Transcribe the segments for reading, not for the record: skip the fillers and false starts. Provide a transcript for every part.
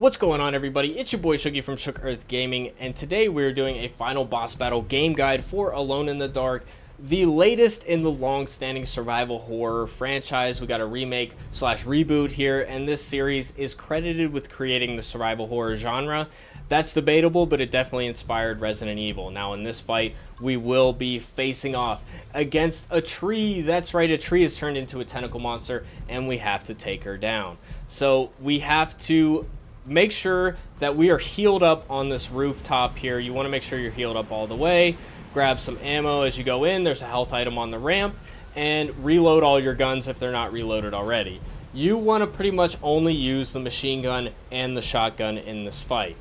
What's going on, everybody? It's your boy Shuggy from Shub-Niggurath Gaming, and today we're doing a final boss battle game guide for Alone in the Dark, the latest in the long-standing survival horror franchise. We got a remake slash reboot here, and this series is credited with creating the survival horror genre. That's debatable, but it definitely inspired Resident Evil. Now, in this fight, we will be facing off against a tree. That's right, a tree is turned into a tentacle monster, and we have to take her down. So we have to make sure that we are healed up on this rooftop here. You want to make sure you're healed up all the way. Grab some ammo as you go in. There's a health item on the ramp, and reload all your guns if they're not reloaded already. You want to pretty much only use the machine gun and the shotgun in this fight.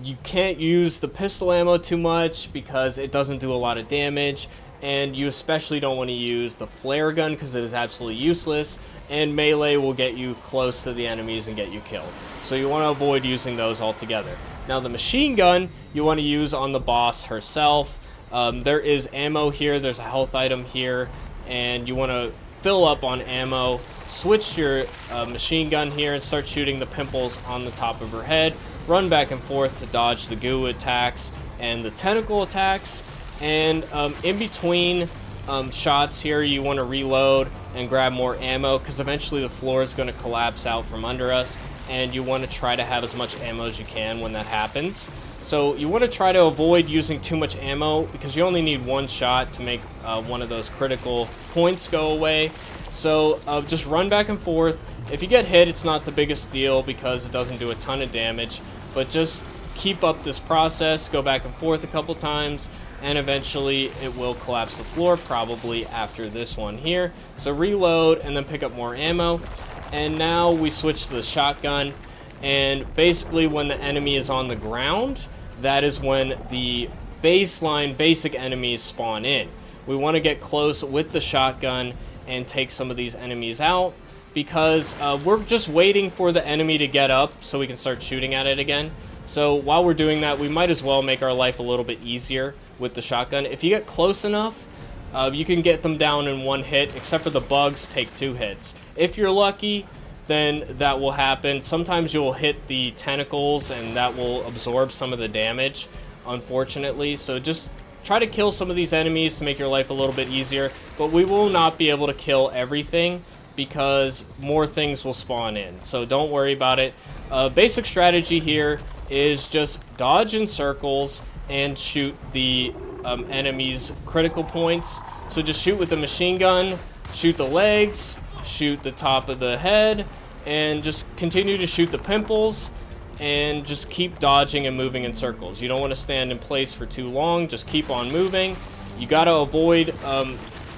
You can't use the pistol ammo too much because it doesn't do a lot of damage, and you especially don't want to use the flare gun because it is absolutely useless, and melee will get you close to the enemies and get you killed. So you want to avoid using those altogether. Now, the machine gun you want to use on the boss herself. There is ammo here, there's a health item here, and you want to fill up on ammo. Switch to your machine gun here and start shooting the pimples on the top of her head. Run back and forth to dodge the goo attacks and the tentacle attacks. And in between shots here, you want to reload and grab more ammo because eventually the floor is going to collapse out from under us, and you want to try to have as much ammo as you can when that happens. So you want to try to avoid using too much ammo because you only need one shot to make one of those critical points go away. So just run back and forth. If you get hit, it's not the biggest deal because it doesn't do a ton of damage, but just keep up this process, go back and forth a couple times, and eventually it will collapse the floor, probably after this one here. So reload and then pick up more ammo. And now we switch to the shotgun, and basically when the enemy is on the ground, that is when the baseline basic enemies spawn in. We want to get close with the shotgun and take some of these enemies out because we're just waiting for the enemy to get up so we can start shooting at it again. So while we're doing that, we might as well make our life a little bit easier with the shotgun. If you get close enough, you can get them down in one hit, except for the bugs take 2 hits. If you're lucky, then that will happen. Sometimes you'll hit the tentacles and that will absorb some of the damage, unfortunately. So just try to kill some of these enemies to make your life a little bit easier, but we will not be able to kill everything because more things will spawn in. So don't worry about it. Basic strategy here is just dodge in circles and shoot the enemies' critical points. So just shoot with the machine gun, shoot the legs, shoot the top of the head, and just continue to shoot the pimples, and just keep dodging and moving in circles. You don't want to stand in place for too long, just keep on moving. You got to avoid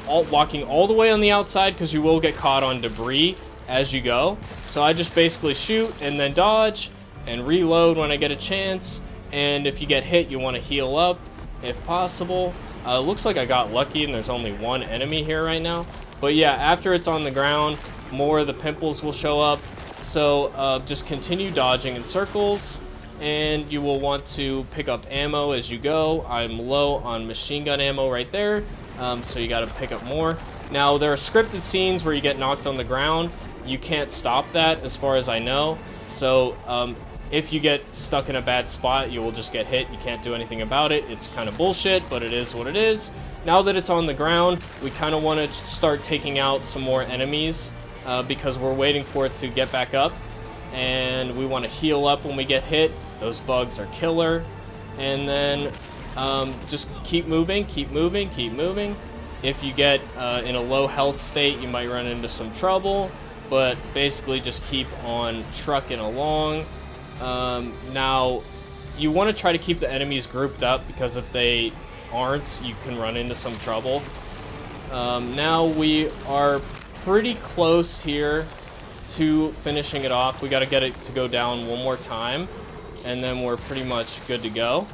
walking all the way on the outside because you will get caught on debris as you go. So I just basically shoot and then dodge and reload when I get a chance, and if you get hit you want to heal up if possible. Looks like I got lucky and there's only one enemy here right now. But yeah, after it's on the ground, more of the pimples will show up. So just continue dodging in circles, and you will want to pick up ammo as you go. I'm low on machine gun ammo right there, so you got to pick up more. Now, there are scripted scenes where you get knocked on the ground. You can't stop that as far as I know. So if you get stuck in a bad spot, you will just get hit. You can't do anything about it. It's kind of bullshit, but it is what it is. Now that it's on the ground, we kind of want to start taking out some more enemies because we're waiting for it to get back up, and we want to heal up when we get hit. Those bugs are killer. And then just keep moving, keep moving, keep moving. If you get in a low health state, you might run into some trouble, but basically just keep on trucking along. Now, you want to try to keep the enemies grouped up because if they aren't, you can run into some trouble. Now we are pretty close here to finishing it off. We got to get it to go down one more time, and then we're pretty much good to go.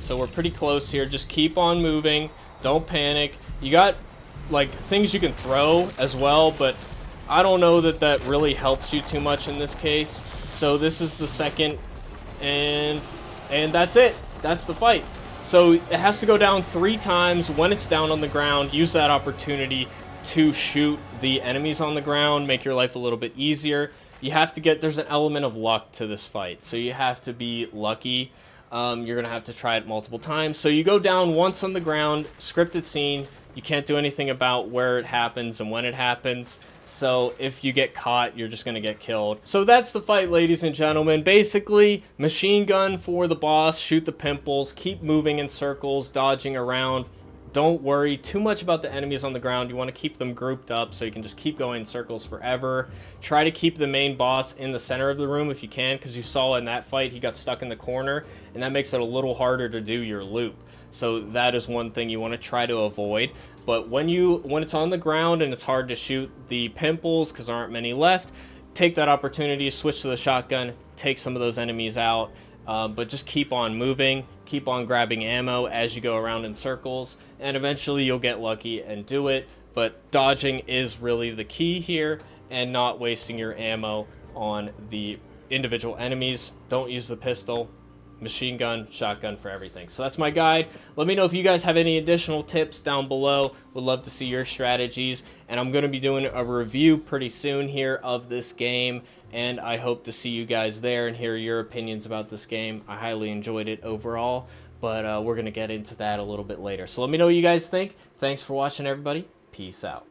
So we're pretty close here. Just keep on moving. Don't panic. You got like things you can throw as well, but I don't know that that really helps you too much in this case. So this is the second, and that's it. That's the fight. So it has to go down 3 times. When it's down on the ground, use that opportunity to shoot the enemies on the ground, make your life a little bit easier. you have to get, there's an element of luck to this fight, so you have to be lucky. You're going to have to try it multiple times. So you go down once on the ground, scripted scene. You can't do anything about where it happens and when it happens. So if you get caught, you're just going to get killed. So that's the fight, ladies and gentlemen. Basically, machine gun for the boss, shoot the pimples, keep moving in circles, dodging around. Don't worry too much about the enemies on the ground. You want to keep them grouped up so you can just keep going in circles forever. Try to keep the main boss in the center of the room if you can, because you saw in that fight he got stuck in the corner, and that makes it a little harder to do your loop. So that is one thing you want to try to avoid. But when it's on the ground and it's hard to shoot the pimples because there aren't many left, take that opportunity, switch to the shotgun, take some of those enemies out. But just keep on moving, keep on grabbing ammo as you go around in circles, and eventually you'll get lucky and do it. But dodging is really the key here, and not wasting your ammo on the individual enemies. Don't use the pistol. Machine gun, shotgun for everything. So that's my guide. Let me know if you guys have any additional tips down below. Would love to see your strategies, and I'm going to be doing a review pretty soon here of this game, and I hope to see you guys there and hear your opinions about this game. I highly enjoyed it overall, but we're going to get into that a little bit later. So let me know what you guys think. Thanks for watching, everybody. Peace out.